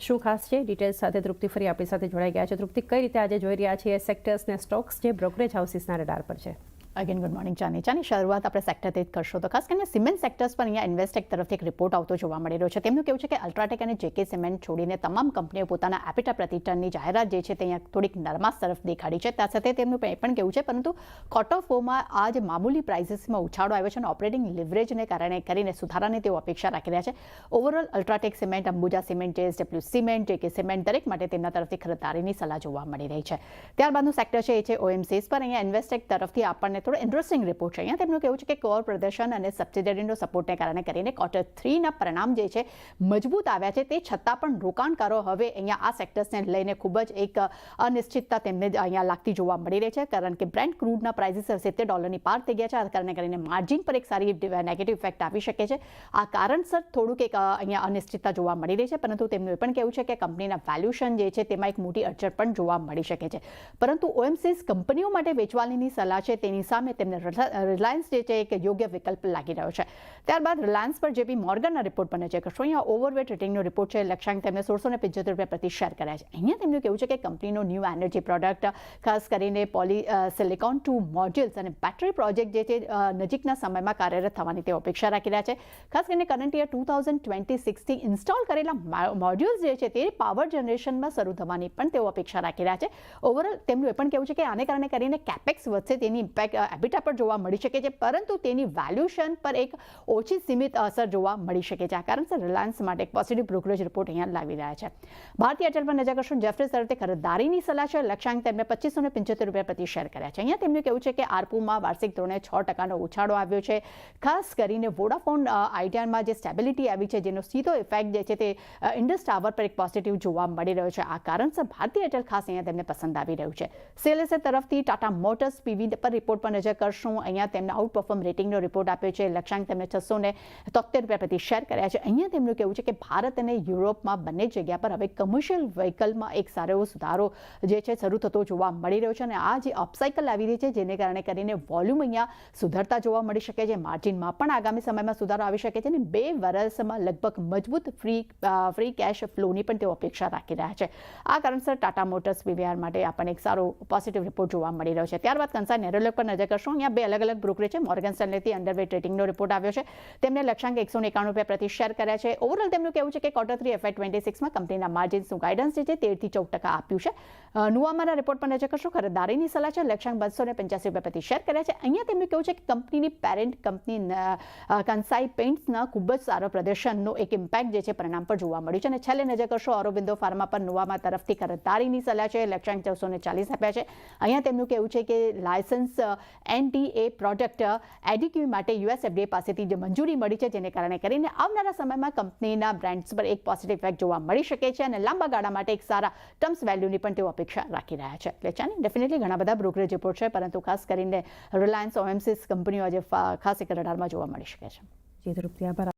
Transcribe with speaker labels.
Speaker 1: શું ખાસ છે ડિટેલ્સ સાથે તૃપ્તિ ફરી આપણી સાથે જોડાઈ ગયા છે. તૃપ્તિ, કઈ રીતે આજે જોઈ રહ્યા છીએ સેક્ટર્સને સ્ટોક્સ જે બ્રોકરેજ હાઉસીસના રડાર પર છે?
Speaker 2: અગેન ગુડ મોર્નિંગ ચાની શરૂઆત આપણે સેક્ટરથી જ કરશો તો ખાસ કરીને સિમેન્ટ સેક્ટર્સ પર અહીંયા ઇન્વેસ્ટેક તરફથી એક રિપોર્ટ આવતો જોવા મળી રહ્યો છે. તેમનું કેવું છે કે અલ્ટ્રાટેક અને જેકે સિમેન્ટ છોડીને તમામ કંપનીઓ પોતાના એપિટા પ્રતિ ટનની જાહેરાત જે છે તે અહીંયા થોડીક નરમાશ તરફ દેખાડી છે. ત્યાં સાથે તેમનું એ પણ કેવું છે પરંતુ ક્વાર્ટર ફોરમાં આ જે મામૂલી પ્રાઇસીસમાં ઉછાળો આવ્યો છે અને ઓપરેટિંગ લિવરેજને કારણે કરીને સુધારાની તેઓ અપેક્ષા રાખી રહ્યા છે. Overall UltraTech cement, Ambuja cement, JSW cement, JK cement દરેક માટે તેમના તરફથી ખરીદારીની સલાહ જોવા મળી રહી છે. ત્યારબાદનું સેક્ટર છે એ છે OMCs પર. અહીંયા ઇન્વેસ્ટેક તરફથી આપણને થોડો ઇન્ટરેસ્ટિંગ રિપોર્ટ છે. અહીંયા તેમનું કેવું છે કે કોર પ્રદર્શન અને સબસિડરીનો સપોર્ટને કારણે કરીને ક્વાર્ટર 3ના પરિણામ જે છે મજબૂત આવ્યા છે. તે છતાં પણ રોકાણકારો હવે અહીંયા આ સેક્ટર્સને લઈને ખૂબ જ એક અનિશ્ચિતતા તેમને અહીંયા લાગતી જોવા મળી રહી છે, કારણ કે બ્રેન્ટ ક્રૂડના પ્રાઇસીસ $70 પાર થઈ ગયા છે. આ કારણે કરીને માર્જિન પર એક સારી નેગેટિવ ઇફેક્ટ આવી શકે છે. આ કારણસર થોડુંક એક અહીંયા અનિશ્ચિતતા જોવા મળી રહી છે, પરંતુ તેમનું એ પણ કહેવું છે કે કંપનીના વેલ્યુએશન જે છે તેમાં એક મોટી અડચણ પણ જોવા મળી શકે છે. પરંતુ OMCs કંપનીઓ માટે વેચવાલીની સલાહ છે તેની સામે તેમને રિલાયન્સ જે છે એક યોગ્ય વિકલ્પ લાગી રહ્યો છે. ત્યારબાદ રિલાયન્સ પર JP મોર્ગનના રિપોર્ટ પર નજર કરશો. અહીંયા ઓવરવેટ રેટિંગનો રિપોર્ટ છે. લક્ષ્યાંક તેમને $1675 પ્રતિ શેર કર્યા છે. અહીંયા તેમનું કેવું છે કે કંપનીનો ન્યૂ એનર્જી પ્રોડક્ટ, ખાસ કરીને સિલિકોન ટુ મોડ્યુલ્સ અને બેટરી પ્રોજેક્ટ જે છે નજીકના સમયમાં કાર્યરત થવાની તેઓ અપેક્ષા રાખી રહ્યા છે. ખાસ કરીને કરંટ યર 2026થી ઇન્સ્ટોલ કરેલા મોડ્યુલ્સ જે છે તે પાવર જનરેશનમાં શરૂ થવાની પણ તેઓ અપેક્ષા રાખી રહ્યા છે. ઓવરઓલ તેમનું એ પણ કહેવું છે કે આને કારણે કરીને કેપેક્સ વધશે, તેની ઇમ્પેક્ટ એબિટા પર જોવા મળી શકે છે, પરંતુ તેની વેલ્યુએશન પર એક ઓછી સીમિત અસર જોવા મળી શકે છે. આ કારણસર રિલાયન્સ માટે એક પોઝિટિવ બ્રોકરેજ રિપોર્ટ અહીંયા લાવી રહ્યા છે. ભારતીય એરટેલ પર નજર કરશો. જેફરીઝ તરફથી ખરીદારીની સલાહ છે. લક્ષ્યાંક તેમને $2575 પ્રતિ શેર કર્યા છે. અહીંયા તેમનું કહેવું છે કે આરપુમાં વાર્ષિક ધોરણે 6%નો ઉછાળો આવ્યો છે. ખાસ કરીને વોડાફોન આઈડિયામાં જે સ્ટેબિલિટી આવી છે, જેનો સીધો ઇફેક્ટ જે છે તે ઇન્ડસ ટાવર પર એક પોઝિટિવ જોવા મળી રહ્યો છે. આ કારણસર ભારતીય એરટેલ ખાસ અહીંયા તેમને પસંદ આવી રહ્યું છે. CLSA તરફથી ટાટા મોટર્સ PV પર રિપોર્ટ પર નજર કરશું. અહીંયા તેમને આઉટ પરફોર્મ રેટિંગનો રિપોર્ટ આપ્યો છે. લક્ષ્યાંક તેમને $673 પ્રતિ શેર કર્યા છે. અહીંયા તેમનું કહેવું છે કે ભારત અને યુરોપમાં બંને જગ્યા પર હવે કમર્શિયલ વ્હીકલમાં એક સારો એવો સુધારો જે છે શરૂ થતો જોવા મળી રહ્યો છે અને આ જે અપસાઇકલ આવી રહી છે જેને કારણે કરીને વોલ્યુમ અહીંયા સુધરતા જોવા મળી શકે છે. માર્જિનમાં પણ આગામી સમયમાં સુધારો આવી શકે છે અને 2 વર્ષમાં લગભગ મજબૂત ફ્રી કેશ ફ્લોની પણ તેઓ અપેક્ષા રાખી રહ્યા છે. આ કારણસર ટાટા મોટર્સ PVR માટે આપણને એક સારો પોઝિટિવ રિપોર્ટ જોવા મળી રહ્યો છે. ત્યારબાદ કંસાર નેરોલેક પર નજર કરશું. અહીંયા 2 અલગ brokerage છે. મોર્ગન સ્ટેનલેથી અંડરવેટ રેટિંગનો રિપોર્ટ આવ્યો છે. તેમને લક્ષ્યાંક $191 પ્રતિ શેર કર્યા છે. ઓવરઓલ તેમનું કહેવું છે કે ક્વાર્ટર 3 FY26માં કંપનીના માર્જિન્સનું ગાઇડન્સ જે છે 13-14% આપ્યું છે. નુવામાના રિપોર્ટ પર નજર કરશું. ખરીદારીની સલાહ છે. લક્ષ્યાંક $285 પ્રતિ શેર કર્યા છે. અહીંયા તેમનું કહેવું છે કે કંપનીની પેરેન્ટ કંપની કંસાઈ પેઇન્ટ્સના ખૂબ જ સારો પ્રદર્શનનો એક ઇમ્પેક્ટ જે છે પરિણામ પર જોવા મળ્યું છે. અને છેલ્લે નજર કરશો ઓરોબિંદો ફાર્મા પર. નુવામા તરફથી ખરીદારીની સલાહ છે. લક્ષ્યાંક $440 આપ્યા છે. અહીંયા તેમનું કહેવું છે કે લાયસન્સ NDA પ્રોડક્ટ એડિક્યુ માટે US FDA પાસેથી જે મંજૂરી મળી છે, જેને કારણે કરીને આવનારા સમયમાં કંપનીના બ્રાન્ડ્સ પર એક પોઝિટિવ ઇફેક્ટ જોવા મળી શકે છે અને લાંબા ગાળા માટે એક સારા ટર્મ્સ વેલ્યુની પણ તેઓ અપેક્ષા રાખી રહ્યા છે. એટલે ચાની ડેફિનેટલી ઘણા બધા બ્રોકરેજ રિપોર્ટ છે, પરંતુ ખાસ કરીને રિલાયન્સ OMCs કંપનીઓ આજે ખાસ એક રડારમાં જોવા મળી શકે છે.
Speaker 1: જી તૃપ્તિ, આભાર.